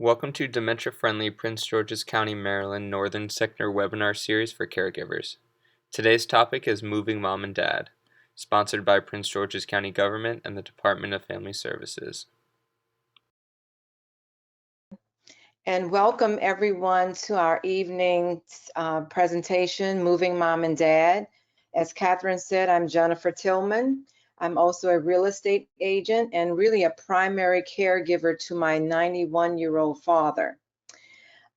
Welcome to Dementia-Friendly Prince George's County, Maryland Northern Sector webinar series for caregivers. Today's topic is Moving Mom and Dad, sponsored by Prince George's County Government and the Department of Family Services. And welcome everyone to our evening presentation, Moving Mom and Dad. As Catherine said, I'm Jennifer Tilghman. I'm also a real estate agent and really a primary caregiver to my 91-year-old father.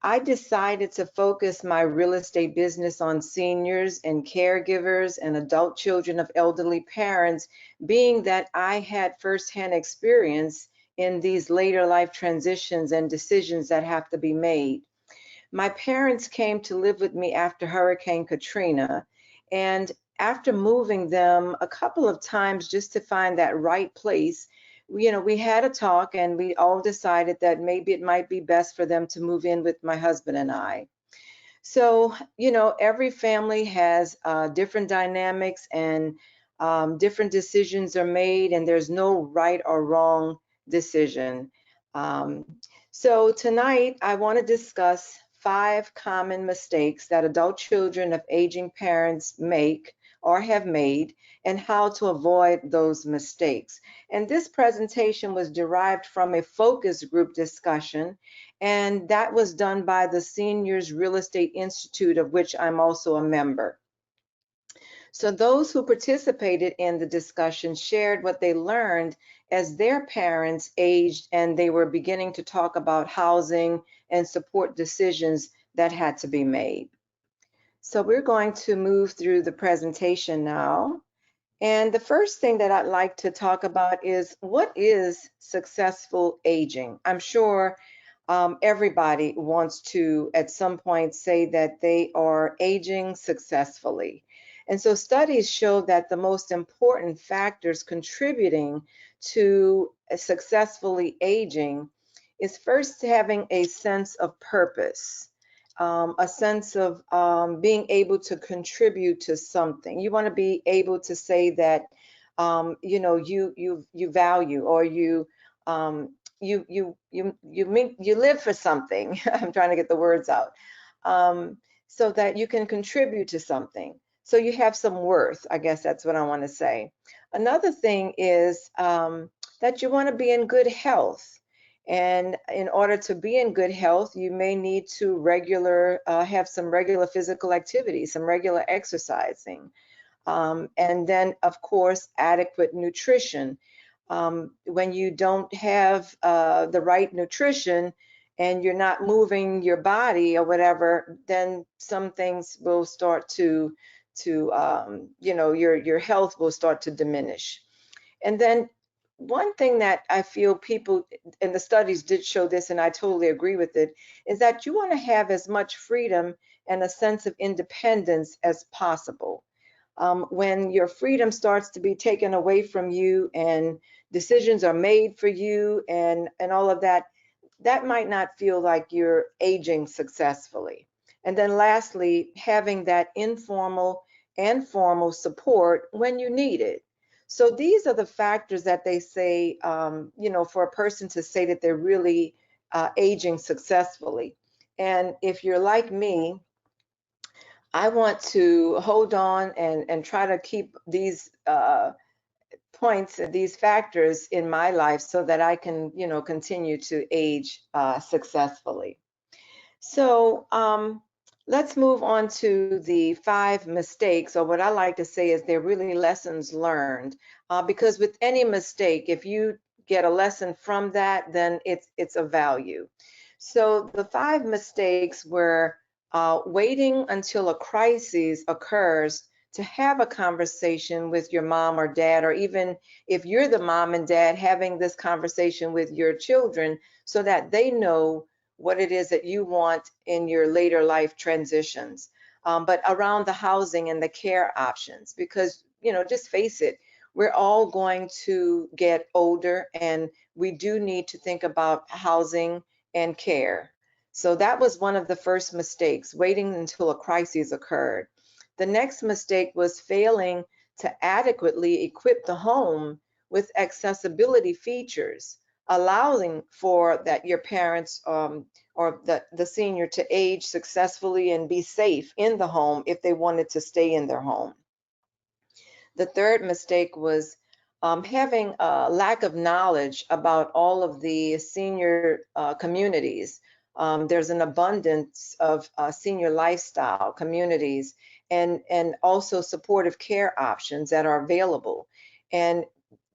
I decided to focus my real estate business on seniors and caregivers and adult children of elderly parents, being that I had firsthand experience in these later life transitions and decisions that have to be made. My parents came to live with me after Hurricane Katrina, and after moving them a couple of times just to find that right place, we had a talk and we all decided that maybe it might be best for them to move in with my husband and I. So, every family has different dynamics and different decisions are made, and there's no right or wrong decision. Um, so, tonight I want to discuss 5 common mistakes that adult children of aging parents make or have made, and how to avoid those mistakes. And this presentation was derived from a focus group discussion, and that was done by the Seniors Real Estate Institute, of which I'm also a member. So those who participated in the discussion shared what they learned as their parents aged and they were beginning to talk about housing and support decisions that had to be made. So we're going to move through the presentation now. And the first thing that I'd like to talk about is, what is successful aging? I'm sure everybody wants to, at some point, say that they are aging successfully. And so studies show that the most important factors contributing to successfully aging is first having a sense of purpose. A sense of being able to contribute to something. You want to be able to say that you value, or you live for something. I'm trying to get the words out, so that you can contribute to something. So you have some worth. I guess that's what I want to say. Another thing is that you want to be in good health. And in order to be in good health, you may need to have some regular physical activity, some regular exercising. And then, of course, adequate nutrition. When you don't have the right nutrition and you're not moving your body or whatever, then some things will start to your health will start to diminish. And then one thing that I feel people, and the studies did show this, and I totally agree with it, is that you want to have as much freedom and a sense of independence as possible. When your freedom starts to be taken away from you and decisions are made for you and all of that, that might not feel like you're aging successfully. And then lastly, having that informal and formal support when you need it. So these are the factors that they say, for a person to say that they're really aging successfully. And if you're like me, I want to hold on and try to keep these points, these factors in my life so that I can, continue to age successfully. So let's move on to the 5 mistakes, or what I like to say is they're really lessons learned. Because with any mistake, if you get a lesson from that, then it's a value. So the 5 mistakes were waiting until a crisis occurs to have a conversation with your mom or dad, or even if you're the mom and dad, having this conversation with your children so that they know what it is that you want in your later life transitions, but around the housing and the care options, because, just face it, we're all going to get older and we do need to think about housing and care. So that was one of the first mistakes, waiting until a crisis occurred. The next mistake was failing to adequately equip the home with accessibility features. allowing for that your parents or the senior to age successfully and be safe in the home if they wanted to stay in their home. The third mistake was having a lack of knowledge about all of the senior communities. There's an abundance of senior lifestyle communities and also supportive care options that are available. And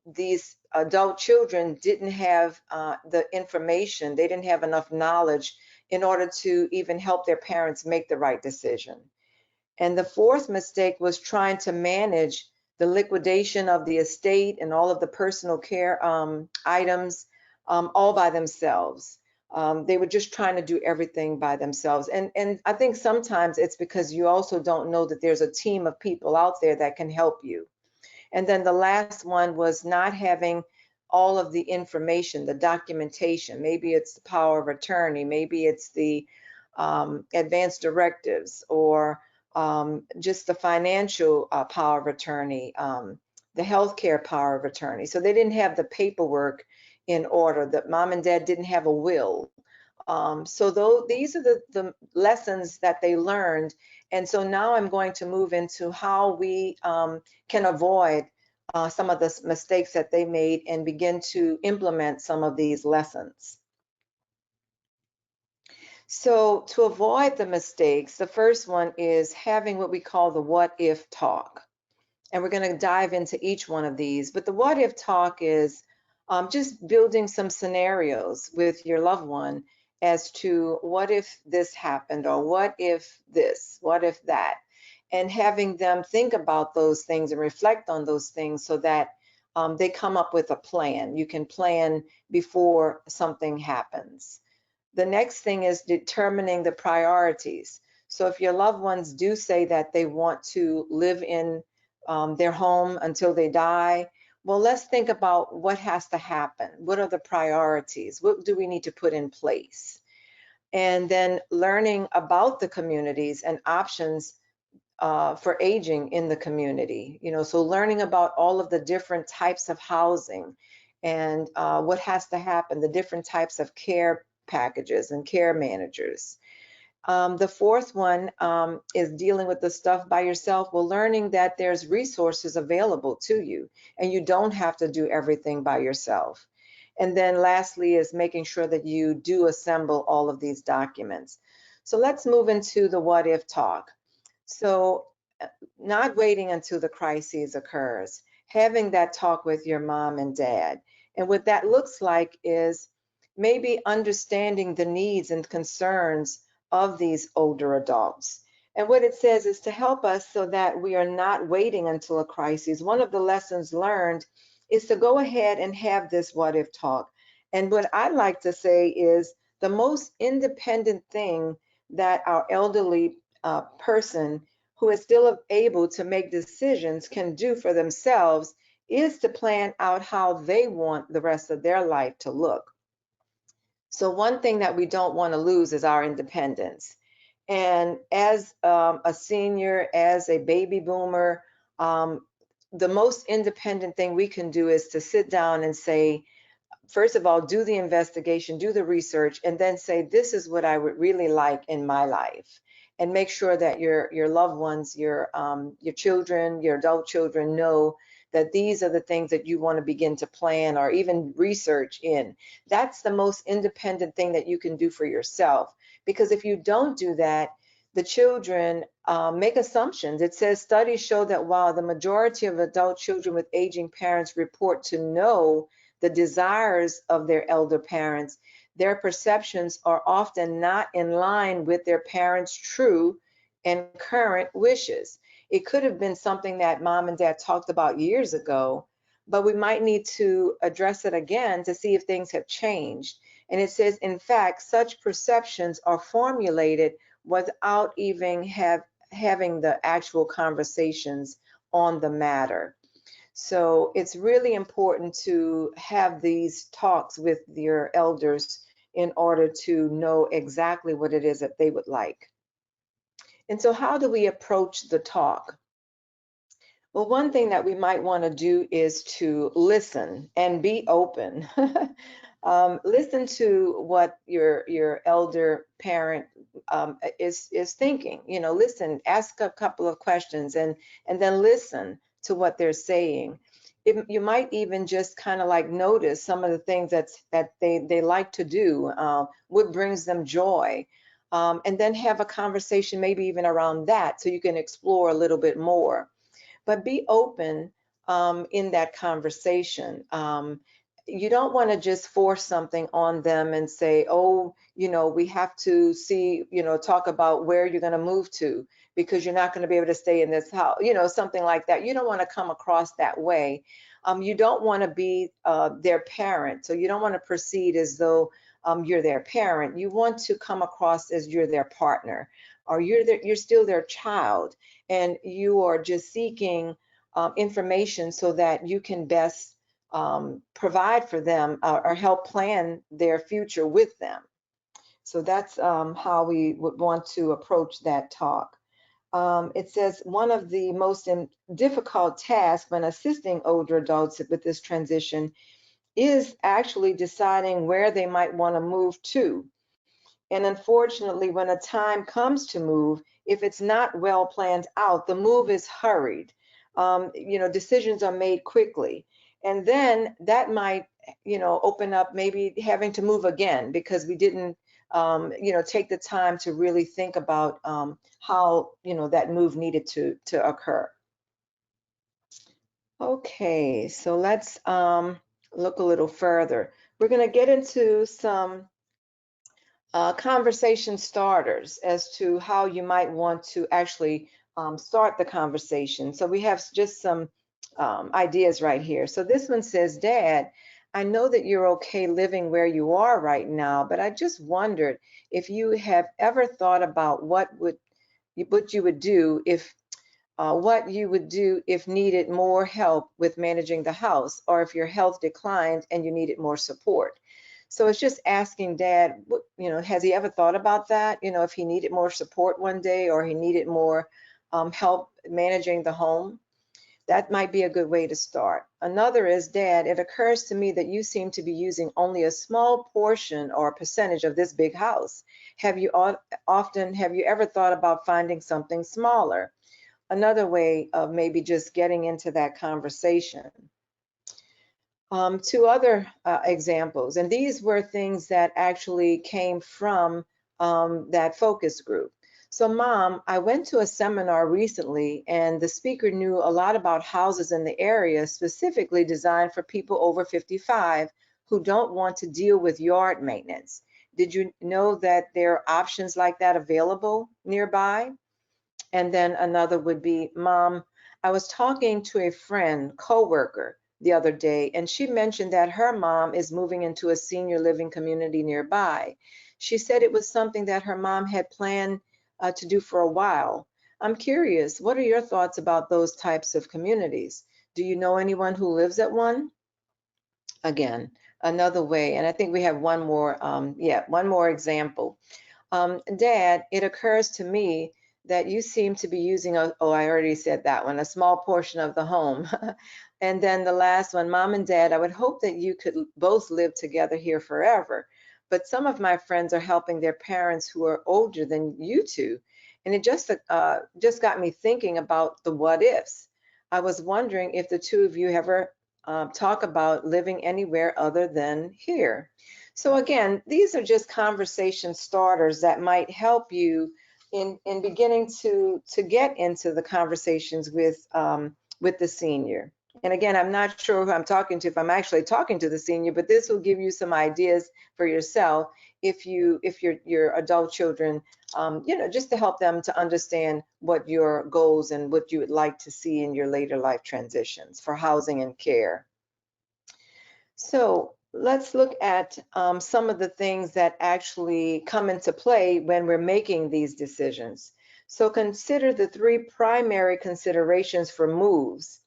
these adult children didn't have the information, they didn't have enough knowledge in order to even help their parents make the right decision. And the fourth mistake was trying to manage the liquidation of the estate and all of the personal care items all by themselves. They were just trying to do everything by themselves. And I think sometimes it's because you also don't know that there's a team of people out there that can help you. And then the last one was not having all of the information, the documentation. Maybe it's the power of attorney, maybe it's the advance directives, or just the financial power of attorney, the healthcare power of attorney. So they didn't have the paperwork in order, that mom and dad didn't have a will. So these are the lessons that they learned. And so now I'm going to move into how we can avoid some of the mistakes that they made and begin to implement some of these lessons. So to avoid the mistakes, the first one is having what we call the what if talk. And we're going to dive into each one of these. But the what if talk is just building some scenarios with your loved one as to what if this happened, or what if this, what if that, and having them think about those things and reflect on those things so that they come up with a plan. You can plan before something happens. The next thing is determining the priorities. So if your loved ones do say that they want to live in their home until they die, well, let's think about what has to happen. What are the priorities? What do we need to put in place? And then learning about the communities and options for aging in the community. So learning about all of the different types of housing and what has to happen, the different types of care packages and care managers. The fourth one is dealing with the stuff by yourself. Well, learning that there's resources available to you and you don't have to do everything by yourself. And then lastly is making sure that you do assemble all of these documents. So let's move into the what if talk. So not waiting until the crisis occurs, having that talk with your mom and dad. And what that looks like is maybe understanding the needs and concerns of these older adults. And what it says is to help us so that we are not waiting until a crisis. One of the lessons learned is to go ahead and have this what if talk. And what I'd like to say is the most independent thing that our elderly person who is still able to make decisions can do for themselves is to plan out how they want the rest of their life to look. So one thing that we don't want to lose is our independence. And as a senior, as a baby boomer, the most independent thing we can do is to sit down and say, first of all, do the investigation, do the research, and then say, this is what I would really like in my life. And make sure that your loved ones, your children, your adult children know that these are the things that you want to begin to plan or even research in. That's the most independent thing that you can do for yourself. Because if you don't do that, the children make assumptions. It says studies show that while the majority of adult children with aging parents report to know the desires of their elder parents, their perceptions are often not in line with their parents' true and current wishes. It could have been something that mom and dad talked about years ago, but we might need to address it again to see if things have changed. And it says, in fact, such perceptions are formulated without even having the actual conversations on the matter. So it's really important to have these talks with your elders in order to know exactly what it is that they would like. And so how do we approach the talk? Well, one thing that we might want to do is to listen and be open. Listen to what your elder parent is thinking. You know, listen, ask a couple of questions, and then listen to what they're saying. You might even just kind of like notice some of the things that they like to do, what brings them joy, and then have a conversation maybe even around that so you can explore a little bit more. But be open in that conversation. You don't want to just force something on them and say, oh, you know, we have to see, you know, talk about where you're going to move to because you're not going to be able to stay in this house, you know, something like that. You don't want to come across that way. You don't want to be their parent. So you don't want to proceed as though you're their parent. You want to come across as you're their partner, or you're still their child, and you are just seeking information so that you can best provide for them or help plan their future with them. So that's how we would want to approach that talk. It says one of the most difficult tasks when assisting older adults with this transition is actually deciding where they might want to move to. And unfortunately, when a time comes to move, if it's not well planned out, the move is hurried. You know, decisions are made quickly. And then that might, you know, open up maybe having to move again because we didn't, you know, take the time to really think about how, you know, that move needed to occur. Okay, so let's look a little further. We're going to get into some conversation starters as to how you might want to actually start the conversation. So we have just some ideas right here. So this one says, Dad, I know that you're okay living where you are right now, but I just wondered if you have ever thought about what you would do if what you would do if needed more help with managing the house, or if your health declined and you needed more support. So it's just asking Dad, you know, has he ever thought about that? You know, if he needed more support one day or he needed more help managing the home, that might be a good way to start. Another is, Dad, it occurs to me that you seem to be using only a small portion or percentage of this big house. Have you have you ever thought about finding something smaller? Another way of maybe just getting into that conversation. Two other examples, and these were things that actually came from that focus group. So, Mom, I went to a seminar recently, and the speaker knew a lot about houses in the area specifically designed for people over 55 who don't want to deal with yard maintenance. Did you know that there are options like that available nearby? And then another would be, Mom, I was talking to a friend, coworker, the other day, and she mentioned that her mom is moving into a senior living community nearby. She said it was something that her mom had planned to do for a while. I'm curious, what are your thoughts about those types of communities? Do you know anyone who lives at one? Again, another way, and I think we have one more, one more example. Dad, it occurs to me that you seem to be using oh, I already said that one, a small portion of the home. And then the last one, Mom and Dad, I would hope that you could both live together here forever. But some of my friends are helping their parents who are older than you two. And it just got me thinking about the what ifs. I was wondering if the two of you ever talk about living anywhere other than here. So again, these are just conversation starters that might help you in beginning to get into the conversations with the senior. And again, I'm not sure who I'm talking to, if I'm actually talking to the senior, but this will give you some ideas for yourself if your adult children, you know, just to help them to understand what your goals and what you would like to see in your later life transitions for housing and care. So let's look at some of the things that actually come into play when we're making these decisions. So consider the three primary considerations for moves,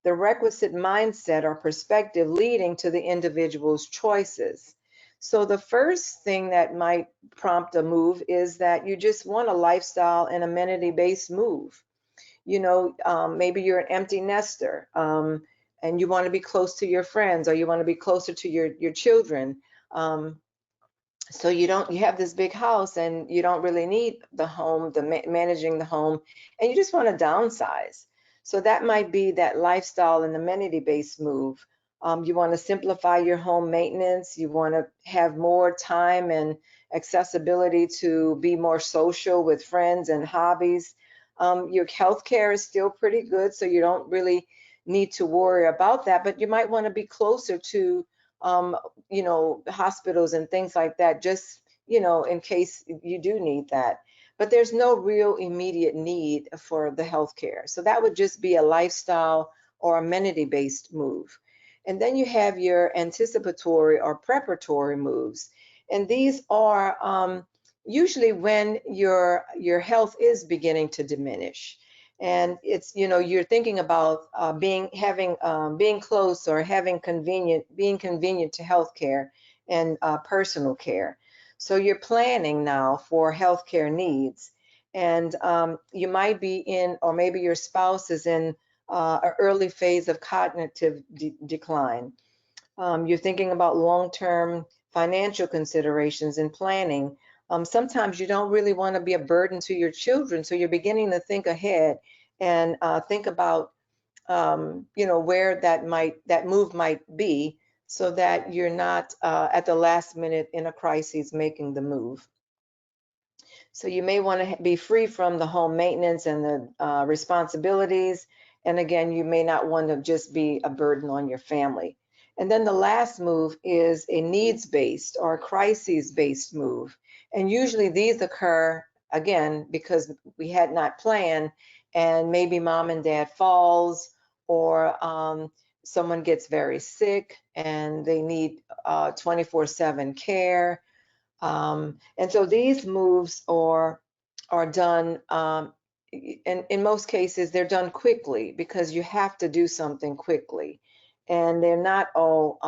the requisite mindset or perspective leading to the individual's choices. So the first thing that might prompt a move is that you just want a lifestyle and amenity-based move. You know, maybe you're an empty nester, and you want to be close to your friends, or you want to be closer to your children. Um, so you have this big house and you don't really need the home, managing the home, and you just want to downsize. So that might be that lifestyle and amenity based move. You want to simplify your home maintenance. You want to have more time and accessibility to be more social with friends and hobbies. Your health care is still pretty good, so you don't really need to worry about that, but you might want to be closer to um, hospitals and things like that, just, in case you do need that. But there's no real immediate need for the healthcare. So that would just be a lifestyle or amenity-based move. And then you have your anticipatory or preparatory moves. And these are usually when your health is beginning to diminish, and it's, you're thinking about being close or being convenient to healthcare and personal care. So you're planning now for healthcare needs, and you might be in, or maybe your spouse is in an early phase of cognitive decline. You're thinking about long-term financial considerations and planning. Sometimes you don't really want to be a burden to your children, so you're beginning to think ahead and think about, where that move might be, so that you're not at the last minute in a crisis making the move. So you may want to be free from the home maintenance and the responsibilities. And again, you may not want to just be a burden on your family. And then the last move is a needs-based or crises-based move. And usually these occur, again, because we had not planned, and maybe mom and dad falls, or someone gets very sick and they need 24/7 care. And so these moves are done, in most cases, they're done quickly because you have to do something quickly, and they're not all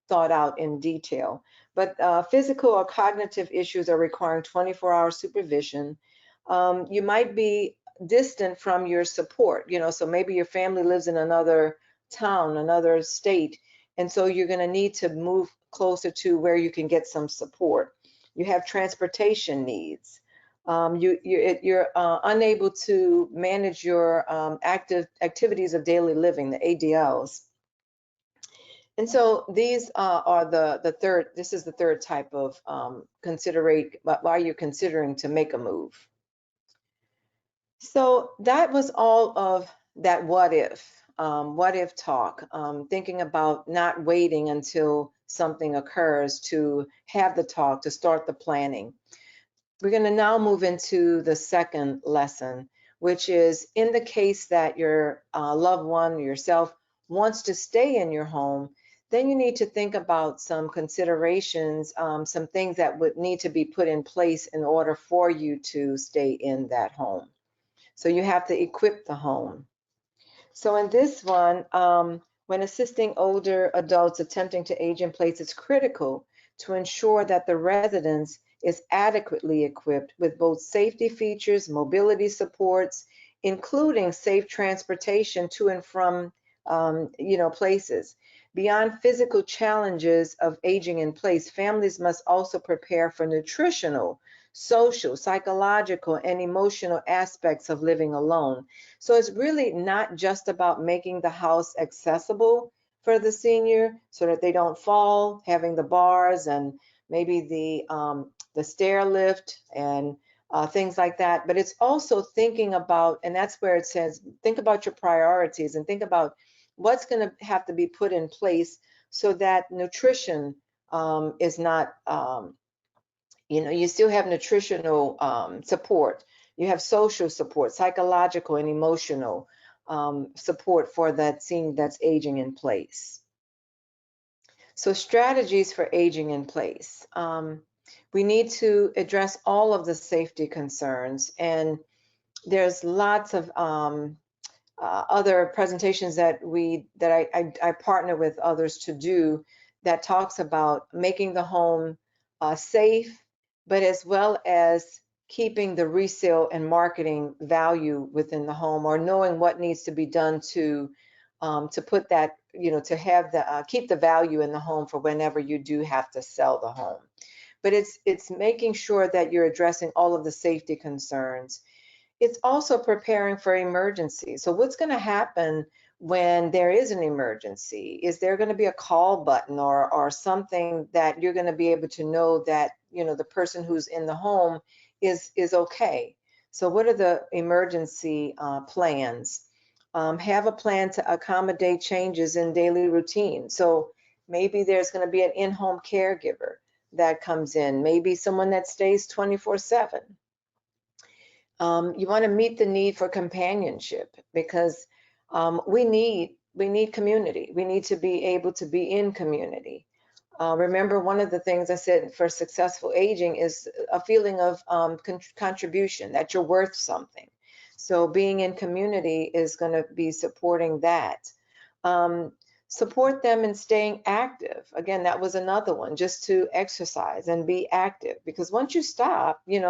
thought out in detail. But physical or cognitive issues are requiring 24-hour supervision. You might be distant from your support, so maybe your family lives in another town, another state, and so you're going to need to move closer to where you can get some support. You have transportation needs. You're unable to manage your active activities of daily living, the ADLs. And so these are the third. This is the third type of considerate why you're considering to make a move. So that was all of that what if talk, thinking about not waiting until something occurs to have the talk, to start the planning. We're going to now move into the second lesson, which is in the case that your loved one, yourself, wants to stay in your home, then you need to think about some considerations, some things that would need to be put in place in order for you to stay in that home. So you have to equip the home. So in this one, when assisting older adults attempting to age in place, it's critical to ensure that the residence is adequately equipped with both safety features, mobility supports, including safe transportation to and from, places. Beyond physical challenges of aging in place, families must also prepare for nutritional, social, psychological, and emotional aspects of living alone. So it's really not just about making the house accessible for the senior so that they don't fall, having the bars and maybe the stair lift and things like that. But it's also thinking about, and that's where it says, think about your priorities and think about what's going to have to be put in place so that nutrition is not, you still have nutritional support. You have social support, psychological and emotional support for that senior that's aging in place. So strategies for aging in place. We need to address all of the safety concerns, and there's lots of other presentations that I partner with others to do that talks about making the home safe, but as well as keeping the resale and marketing value within the home, or knowing what needs to be done to to put that, to have the keep the value in the home for whenever you do have to sell the home. But it's making sure that you're addressing all of the safety concerns. It's also preparing for emergencies. So what's going to happen when there is an emergency? Is there going to be a call button or something that you're going to be able to know that, the person who's in the home is okay? So what are the emergency plans? Have a plan to accommodate changes in daily routine. So maybe there's going to be an in-home caregiver that comes in, maybe someone that stays 24/7. You want to meet the need for companionship because we need community. We need to be able to be in community. Remember, one of the things I said for successful aging is a feeling of contribution, that you're worth something. So being in community is going to be supporting that. Um, Support them in staying active. Again, that was another one, just to exercise and be active. Because once you stop, you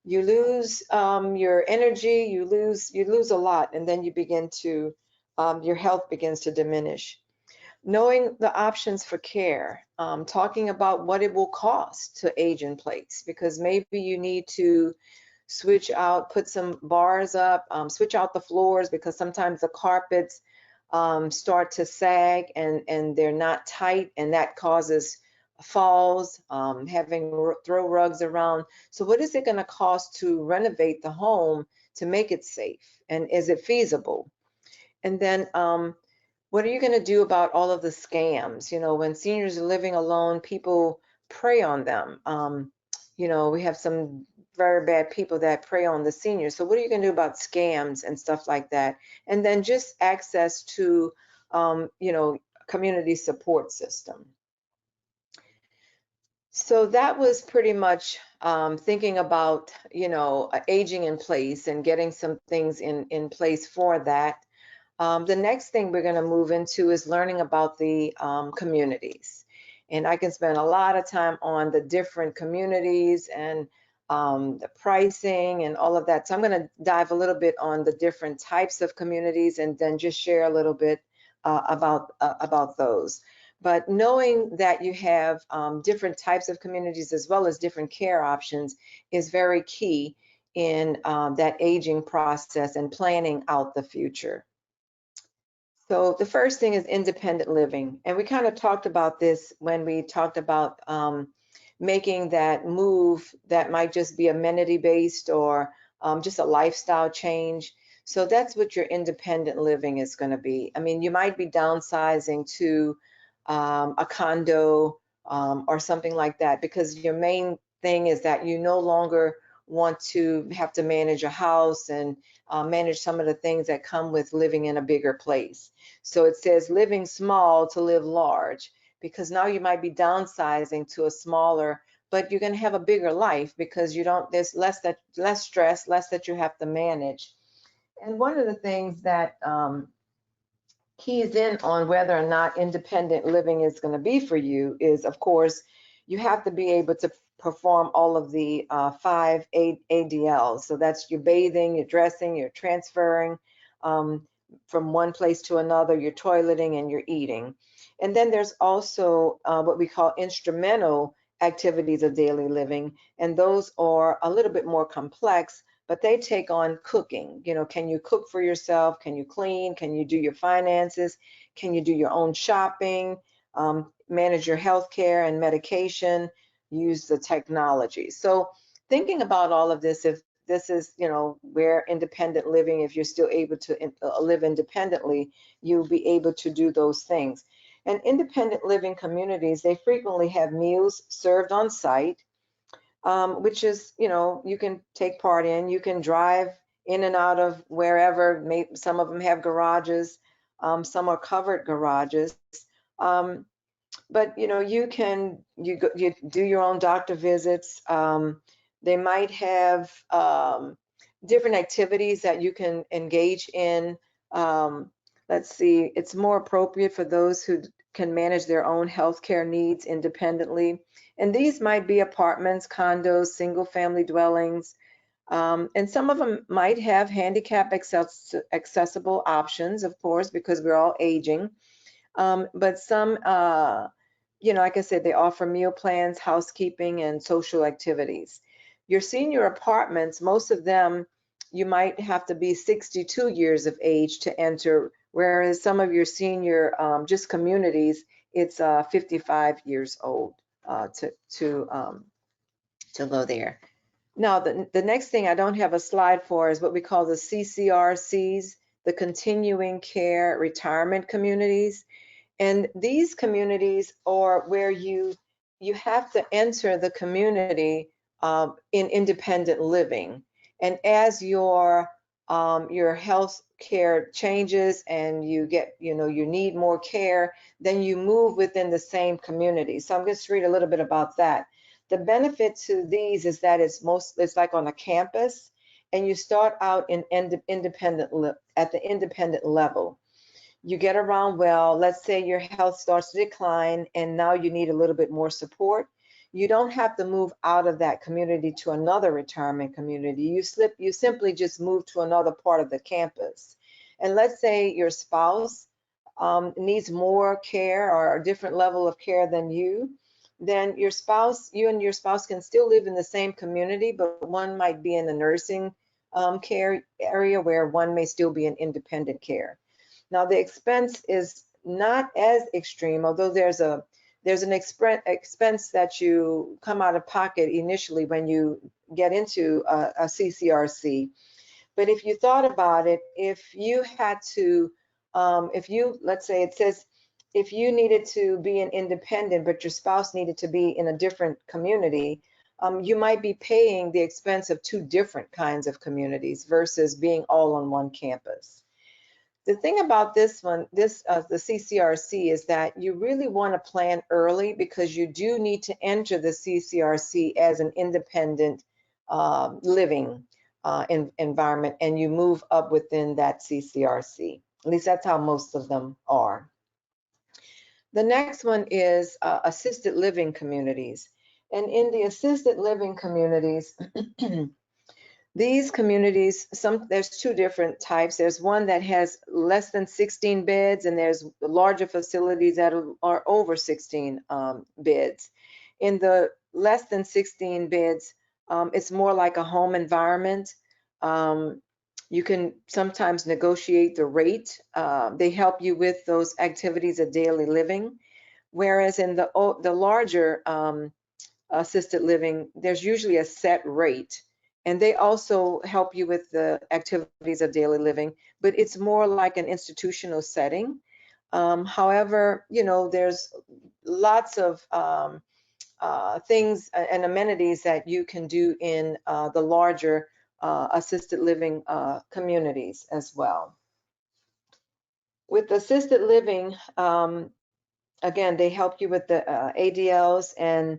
lose your energy, you lose a lot, and then you begin to your health begins to diminish. Knowing the options for care, talking about what it will cost to age in place, because maybe you need to switch out, put some bars up, switch out the floors because sometimes the carpets start to sag and they're not tight, and that causes falls, having throw rugs around. So what is it going to cost to renovate the home to make it safe? And is it feasible? And then what are you going to do about all of the scams? When seniors are living alone, people prey on them. We have some very bad people that prey on the seniors. So what are you going to do about scams and stuff like that? And then just access to, community support system. So that was pretty much thinking about, aging in place and getting some things in place for that. The next thing we're going to move into is learning about the communities. And I can spend a lot of time on the different communities and the pricing and all of that. So I'm going to dive a little bit on the different types of communities and then just share a little bit about those. But knowing that you have different types of communities as well as different care options is very key in that aging process and planning out the future. So the first thing is independent living. And we kind of talked about this when we talked about making that move that might just be amenity based or just a lifestyle change. So that's what your independent living is going to be. I mean, you might be downsizing to a condo or something like that, because your main thing is that you no longer want to have to manage a house and manage some of the things that come with living in a bigger place. So it says living small to live large, because now you might be downsizing to a smaller, but you're going to have a bigger life because there's less stress, less that you have to manage. And one of the things that keys in on whether or not independent living is going to be for you is, of course, you have to be able to perform all of the five ADLs. So that's your bathing, your dressing, your transferring from one place to another, your toileting, and your eating. And then there's also what we call instrumental activities of daily living, and those are a little bit more complex, but they take on cooking. Can you cook for yourself? Can you clean? Can you do your finances? Can you do your own shopping? Manage your health care and medication? Use the technology. So thinking about all of this, if this is, where independent living, if you're still able to live independently, you'll be able to do those things. And independent living communities, they frequently have meals served on site, which is, you can take part in. You can drive in and out of wherever. Maybe some of them have garages, some are covered garages. But you do your own doctor visits. They might have different activities that you can engage in. Let's see, it's more appropriate for those who can manage their own healthcare needs independently. And these might be apartments, condos, single family dwellings, And some of them might have handicap accessible options, of course, because we're all aging. But some, like I said, they offer meal plans, housekeeping, and social activities. Your senior apartments, most of them, you might have to be 62 years of age to enter, whereas some of your senior just communities, it's 55 years old to go there. Now, the next thing I don't have a slide for is what we call the CCRCs, the Continuing Care Retirement Communities. And these communities are where you have to enter the community in independent living. And as your health care changes and you get, you need more care, then you move within the same community. So I'm going to read a little bit about that. The benefit to these is that it's like on a campus, and you start out in at the independent level. You get around well. Let's say your health starts to decline and now you need a little bit more support. You don't have to move out of that community to another retirement community. You simply just move to another part of the campus. And let's say your spouse needs more care or a different level of care than you, then you and your spouse can still live in the same community, but one might be in the nursing care area where one may still be in independent care. Now, the expense is not as extreme, although there's an expense that you come out of pocket initially when you get into a CCRC. But if you thought about it, if you had to, let's say it says, if you needed to be an independent, but your spouse needed to be in a different community, you might be paying the expense of two different kinds of communities versus being all on one campus. The thing about this one, the CCRC, is that you really want to plan early because you do need to enter the CCRC as an independent living environment, and you move up within that CCRC. At least that's how most of them are. The next one is assisted living communities. And in the assisted living communities, these communities, there's two different types. There's one that has less than 16 beds, and there's larger facilities that are over 16 beds. In the less than 16 beds, it's more like a home environment. You can sometimes negotiate the rate. They help you with those activities of daily living. Whereas in the larger assisted living, there's usually a set rate. And they also help you with the activities of daily living, but it's more like an institutional setting. However, there's lots of things and amenities that you can do in the larger assisted living communities as well. With assisted living, again, they help you with the ADLs, and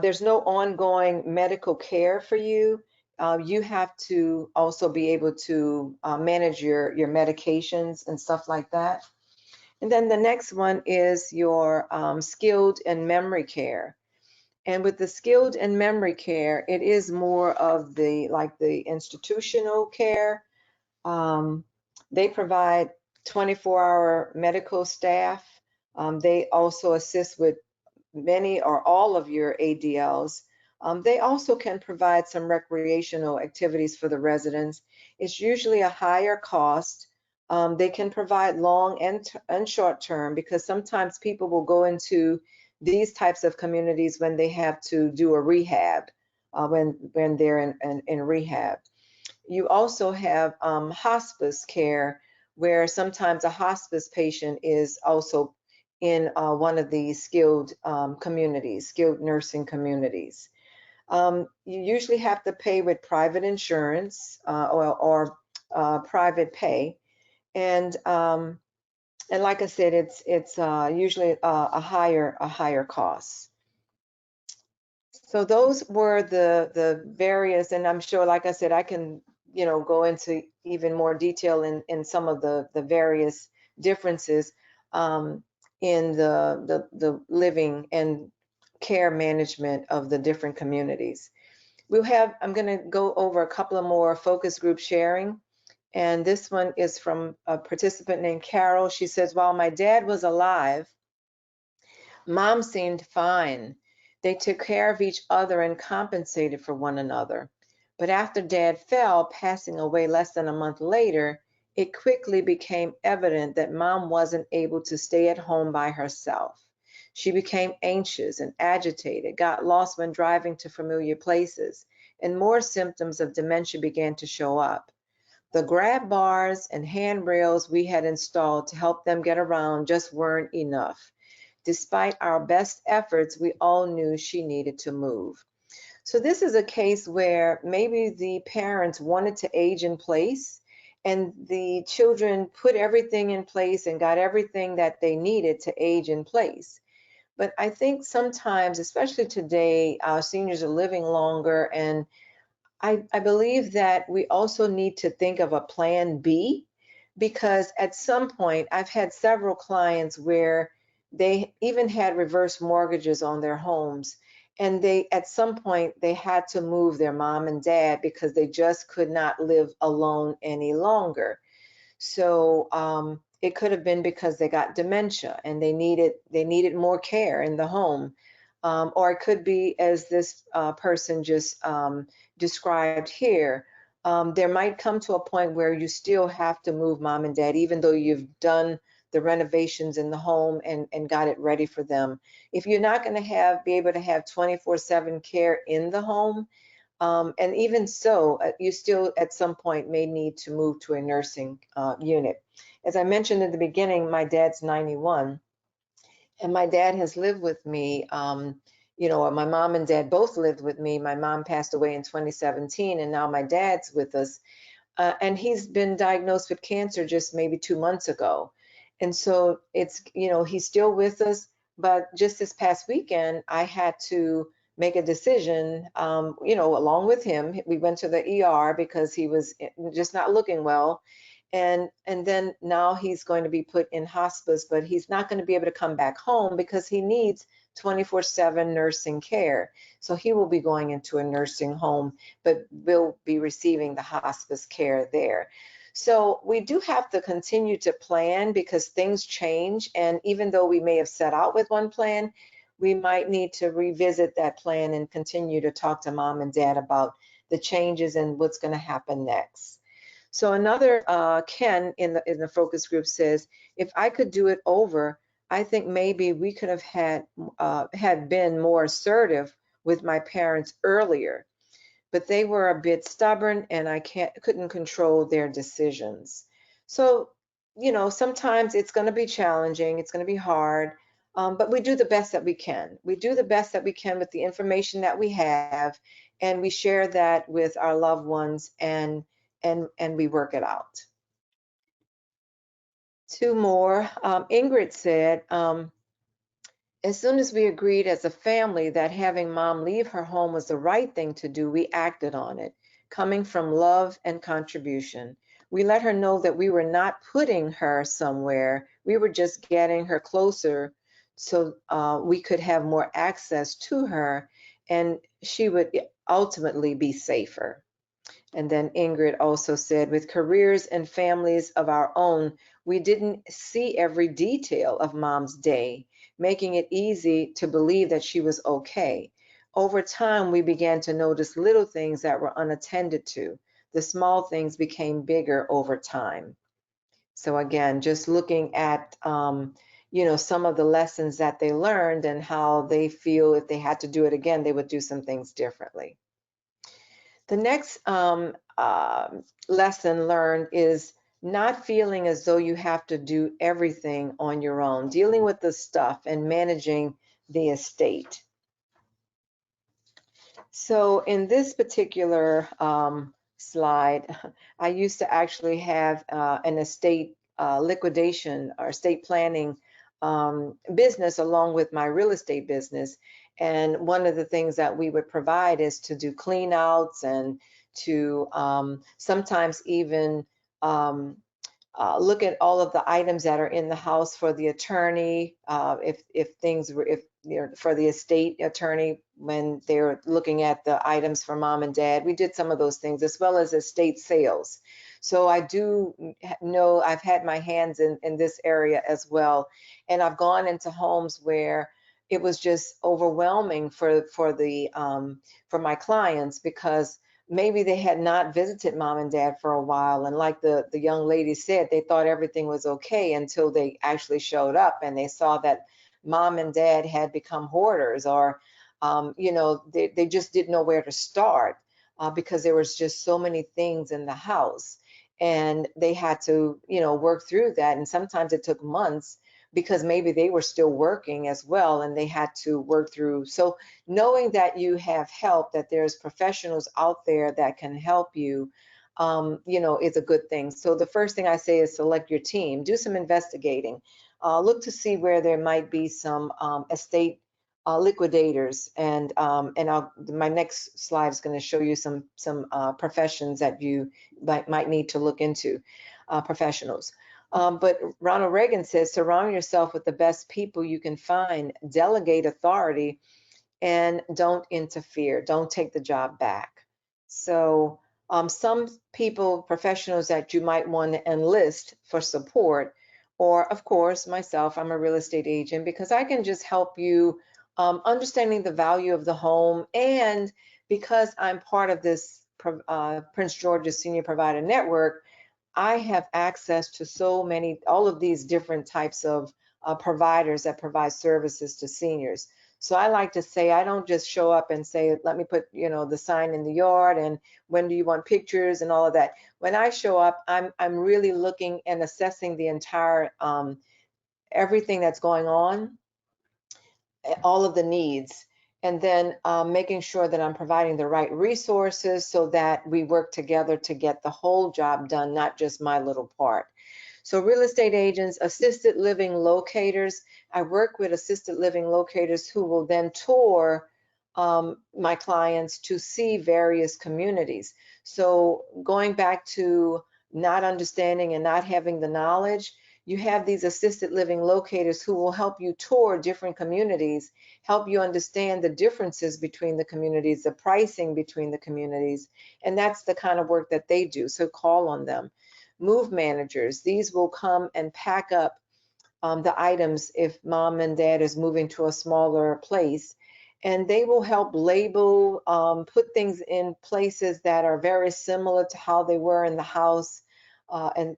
there's no ongoing medical care for you. You have to also be able to manage your medications and stuff like that. And then the next one is your skilled and memory care. And with the skilled and memory care, it is more of the institutional care. They provide 24-hour medical staff. They also assist with many or all of your ADLs. They also can provide some recreational activities for the residents. It's usually a higher cost. They can provide long and short term, because sometimes people will go into these types of communities when they have to do a rehab, when they're in rehab. You also have hospice care, where sometimes a hospice patient is also in one of these skilled communities, skilled nursing communities. You usually have to pay with private insurance or private pay, and like I said, it's usually a higher cost. So those were the various, and I'm sure, like I said, I can go into even more detail in some of the various differences in the living and care management of the different communities. I'm going to go over a couple of more focus group sharing. And this one is from a participant named Carol. She says, while my dad was alive, Mom seemed fine. They took care of each other and compensated for one another. But after Dad fell, passing away less than a month later, it quickly became evident that Mom wasn't able to stay at home by herself. She became anxious and agitated, got lost when driving to familiar places, and more symptoms of dementia began to show up. The grab bars and handrails we had installed to help them get around just weren't enough. Despite our best efforts, we all knew she needed to move. So this is a case where maybe the parents wanted to age in place and the children put everything in place and got everything that they needed to age in place. But I think sometimes, especially today, our seniors are living longer, and I believe that we also need to think of a plan B, because at some point I've had several clients where they even had reverse mortgages on their homes, and they at some point they had to move their mom and dad because they just could not live alone any longer. So it could have been because they got dementia and they needed more care in the home, or it could be as this person just described here. There might come to a point where you still have to move mom and dad, even though you've done the renovations in the home and got it ready for them. If you're not going to be able to have 24/7 care in the home, and even so, you still at some point may need to move to a nursing unit. As I mentioned in the beginning, my dad's 91, and my dad has lived with me. My mom and dad both lived with me. My mom passed away in 2017, and now my dad's with us. And he's been diagnosed with cancer just maybe 2 months ago. And so he's still with us. But just this past weekend, I had to make a decision, along with him. We went to the ER because he was just not looking well. And then now he's going to be put in hospice, but he's not going to be able to come back home because he needs 24/7 nursing care. So he will be going into a nursing home, but will be receiving the hospice care there. So we do have to continue to plan because things change. And even though we may have set out with one plan, we might need to revisit that plan and continue to talk to mom and dad about the changes and what's going to happen next. So another Ken in the focus group says, if I could do it over, I think maybe we could have had been more assertive with my parents earlier, but they were a bit stubborn and I couldn't control their decisions. So, sometimes it's going to be challenging, it's going to be hard, but we do the best that we can. We do the best that we can with the information that we have, and we share that with our loved ones, and we work it out. Two more. Ingrid said, as soon as we agreed as a family that having mom leave her home was the right thing to do, we acted on it, coming from love and contribution. We let her know that we were not putting her somewhere, we were just getting her closer so we could have more access to her and she would ultimately be safer. And then Ingrid also said, with careers and families of our own, we didn't see every detail of mom's day, making it easy to believe that she was okay. Over time, we began to notice little things that were unattended to. The small things became bigger over time. So again, just looking at some of the lessons that they learned and how they feel if they had to do it again, they would do some things differently. The next lesson learned is not feeling as though you have to do everything on your own, dealing with the stuff and managing the estate. So in this particular slide, I used to actually have an estate liquidation or estate planning business along with my real estate business. And one of the things that we would provide is to do clean outs and to sometimes even look at all of the items that are in the house for the attorney, if things were, if for the estate attorney, when they're looking at the items for mom and dad. We did some of those things, as well as estate sales. So I do know I've had my hands in this area as well. And I've gone into homes where it was just overwhelming for my clients, because maybe they had not visited mom and dad for a while. And like the young lady said, they thought everything was okay until they actually showed up and they saw that mom and dad had become hoarders, or they just didn't know where to start, because there was just so many things in the house, and they had to work through that. And sometimes it took months, because maybe they were still working as well and they had to work through. So knowing that you have help, that there's professionals out there that can help you, is a good thing. So the first thing I say is select your team, do some investigating, look to see where there might be some estate liquidators, and my next slide is going to show you some professions that you might need to look into, professionals. But Ronald Reagan says, surround yourself with the best people you can find, delegate authority, and don't interfere. Don't take the job back. So some people, professionals that you might want to enlist for support, or of course, myself, I'm a real estate agent, because I can just help you understanding the value of the home. And because I'm part of this Prince George's Senior Provider Network, I have access to all of these different types of providers that provide services to seniors. So I like to say, I don't just show up and say, let me put, the sign in the yard, and when do you want pictures and all of that. When I show up, I'm really looking and assessing the entire everything that's going on, all of the needs, and then making sure that I'm providing the right resources so that we work together to get the whole job done, not just my little part. So real estate agents, assisted living locators. I work with assisted living locators who will then tour my clients to see various communities. So going back to not understanding and not having the knowledge, you have these assisted living locators who will help you tour different communities, help you understand the differences between the communities, the pricing between the communities, and that's the kind of work that they do. So call on them. Move managers, these will come and pack up the items if mom and dad is moving to a smaller place, and they will help label, put things in places that are very similar to how they were in the house, and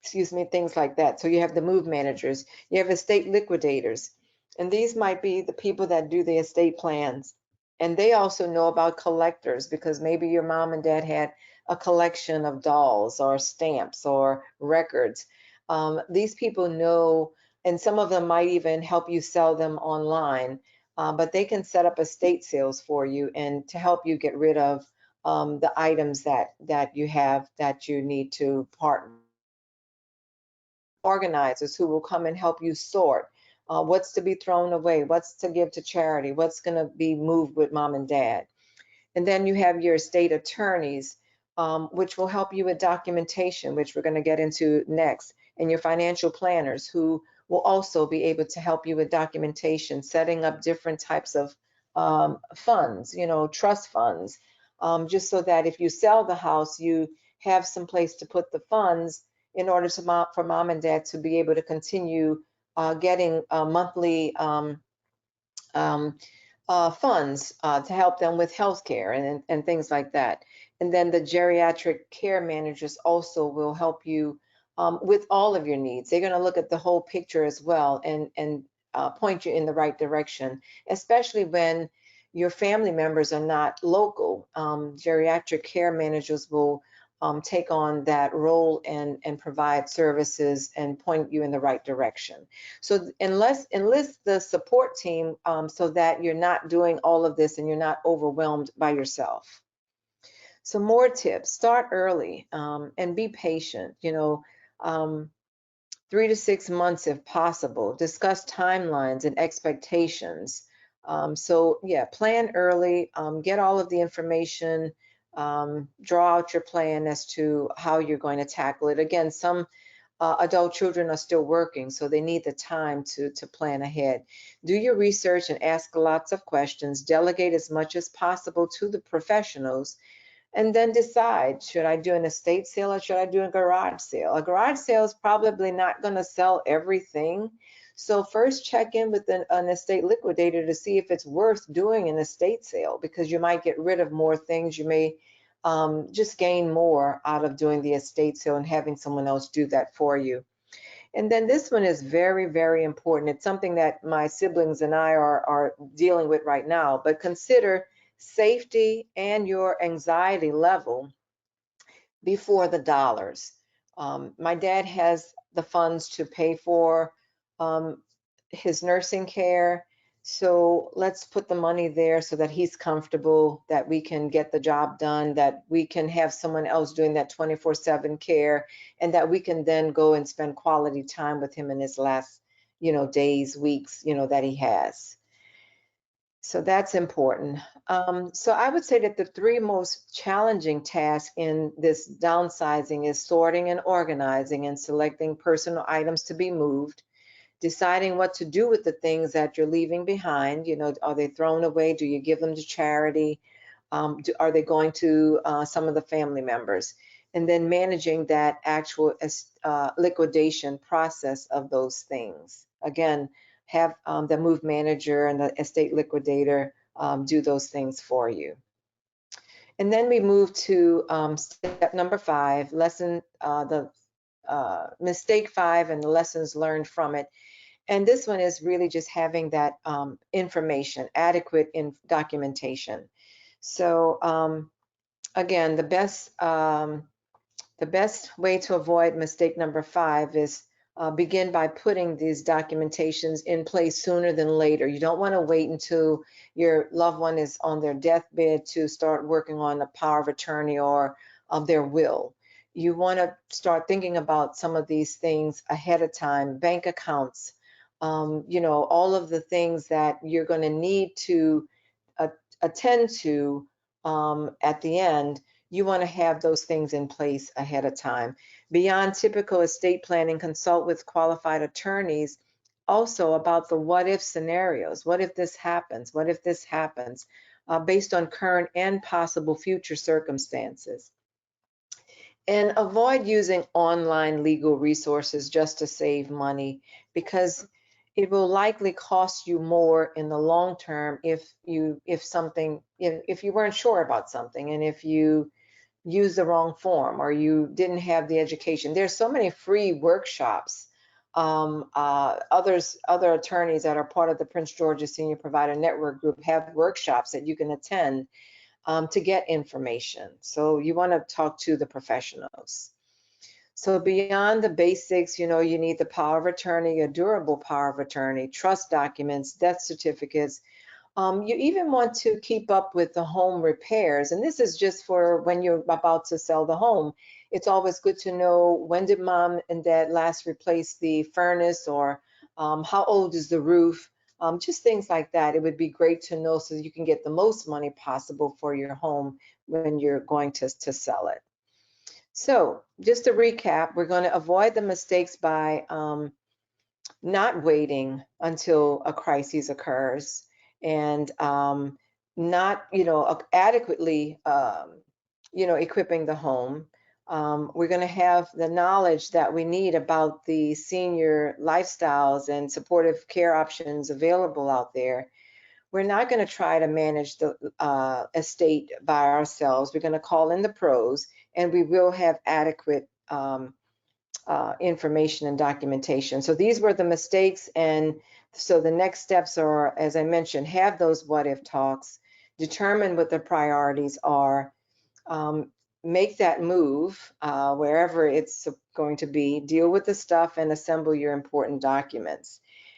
excuse me, things like that. So you have the move managers, you have estate liquidators, and these might be the people that do the estate plans. And they also know about collectors, because maybe your mom and dad had a collection of dolls or stamps or records. These people know, and some of them might even help you sell them online, but they can set up estate sales for you and to help you get rid of the items that you have that you need to part. Organizers who will come and help you sort what's to be thrown away, what's to give to charity, what's going to be moved with mom and dad. And then you have your estate attorneys, which will help you with documentation, which we're going to get into next, and your financial planners, who will also be able to help you with documentation, setting up different types of funds, trust funds, just so that if you sell the house, you have some place to put the funds in order for mom and dad to be able to continue getting monthly um, funds to help them with healthcare and things like that. And then the geriatric care managers also will help you with all of your needs. They're going to look at the whole picture as well, and point you in the right direction, especially when your family members are not local. Geriatric care managers will take on that role and provide services and point you in the right direction. So enlist the support team so that you're not doing all of this and you're not overwhelmed by yourself. So more tips: start early and be patient. 3 to 6 months if possible. Discuss timelines and expectations. So yeah, plan early, get all of the information, draw out your plan as to how you're going to tackle it. Again, some adult children are still working, so they need the time to plan ahead. Do your research and ask lots of questions. Delegate as much as possible to the professionals, and then decide, should I do an estate sale or should I do a garage sale? A garage sale is probably not going to sell everything. So first check in with an estate liquidator to see if it's worth doing an estate sale, because you might get rid of more things. You may just gain more out of doing the estate sale and having someone else do that for you. And then this one is very, very important. It's something that my siblings and I are dealing with right now, but consider safety and your anxiety level before the dollars. My dad has the funds to pay for um, his nursing care. So let's put the money there so that he's comfortable, that we can get the job done, that we can have someone else doing that 24/7 care, and that we can then go and spend quality time with him in his last, days, weeks, that he has. So that's important. So I would say that the three most challenging tasks in this downsizing is sorting and organizing and selecting personal items to be moved, deciding what to do with the things that you're leaving behind. Are they thrown away? Do you give them to charity? Are they going to some of the family members? And then managing that actual liquidation process of those things. Again, have the move manager and the estate liquidator do those things for you. And then we move to step number 5, the mistake 5 and the lessons learned from it. And this one is really just having that information, adequate documentation. So again, the best way to avoid mistake number 5 is begin by putting these documentations in place sooner than later. You don't want to wait until your loved one is on their deathbed to start working on a power of attorney or of their will. You want to start thinking about some of these things ahead of time, bank accounts, all of the things that you're going to need to attend to at the end. You want to have those things in place ahead of time. Beyond typical estate planning, consult with qualified attorneys also about the what if scenarios. What if this happens? What if this happens? Based on current and possible future circumstances. And avoid using online legal resources just to save money, because it will likely cost you more in the long term if you weren't sure about something, and if you use the wrong form or you didn't have the education. There's so many free workshops. Other attorneys that are part of the Prince George's Senior Provider Network group have workshops that you can attend to get information. So you want to talk to the professionals. So beyond the basics, you need the power of attorney, a durable power of attorney, trust documents, death certificates. You even want to keep up with the home repairs. And this is just for when you're about to sell the home. It's always good to know, when did mom and dad last replace the furnace, or how old is the roof? Just things like that. It would be great to know so you can get the most money possible for your home when you're going to sell it. So just to recap, we're going to avoid the mistakes by not waiting until a crisis occurs, and not, adequately, equipping the home. We're going to have the knowledge that we need about the senior lifestyles and supportive care options available out there. We're not going to try to manage the estate by ourselves. We're going to call in the pros, and we will have adequate information and documentation. So these were the mistakes. And so the next steps are, as I mentioned, have those what if talks, determine what the priorities are, make that move wherever it's going to be, deal with the stuff, and assemble your important documents.